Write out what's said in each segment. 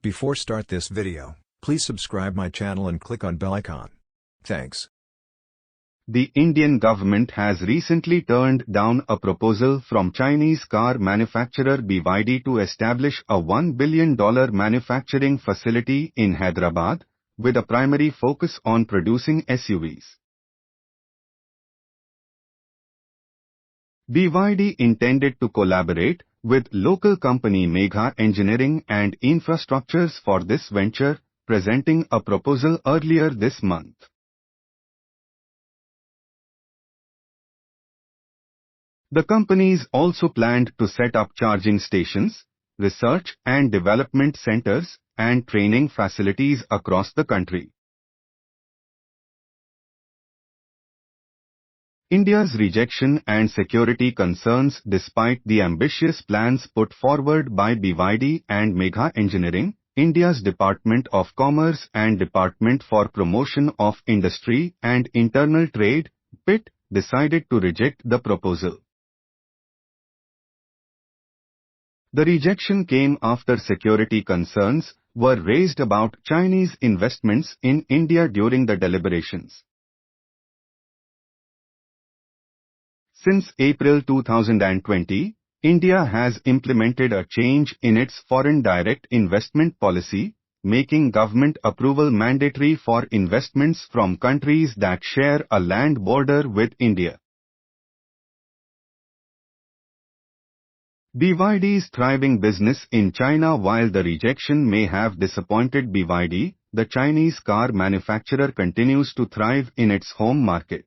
Before start this video, please subscribe my channel and click on bell icon. Thanks. The Indian government has recently turned down a proposal from Chinese car manufacturer BYD to establish a $1 billion manufacturing facility in Hyderabad, with a primary focus on producing SUVs. BYD intended to collaborate with local company Megha Engineering and Infrastructures for this venture, presenting a proposal earlier this month. The companies also planned to set up charging stations, research and development centers, and training facilities across the country. India's rejection and security concerns. Despite the ambitious plans put forward by BYD and Megha Engineering, India's Department of Commerce and Department for Promotion of Industry and Internal Trade, DPIT, decided to reject the proposal. The rejection came after security concerns were raised about Chinese investments in India during the deliberations. Since April 2020, India has implemented a change in its foreign direct investment policy, making government approval mandatory for investments from countries that share a land border with India. BYD's thriving business in China. While the rejection may have disappointed BYD, the Chinese car manufacturer continues to thrive in its home market.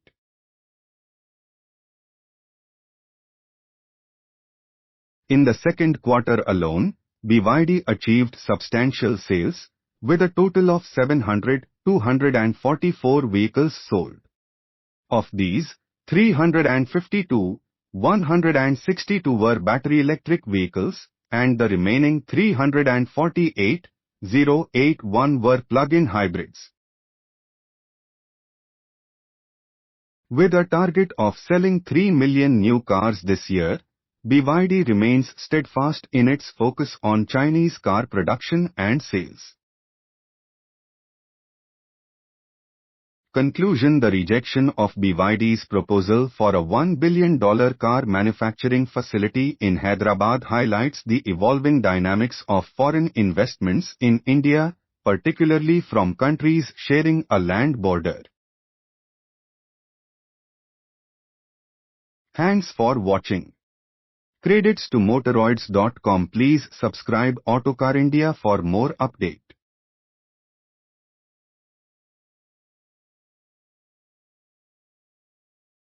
In the second quarter alone, BYD achieved substantial sales, with a total of 244 vehicles sold. Of these, 162 were battery electric vehicles, and the remaining 348,081 were plug-in hybrids. With a target of selling 3 million new cars this year, BYD remains steadfast in its focus on Chinese car production and sales. Conclusion: the rejection of BYD's proposal for a $1 billion car manufacturing facility in Hyderabad highlights the evolving dynamics of foreign investments in India, particularly from countries sharing a land border. Thanks for watching. Credits to Motoroids.com. Please subscribe Autocar India for more updates.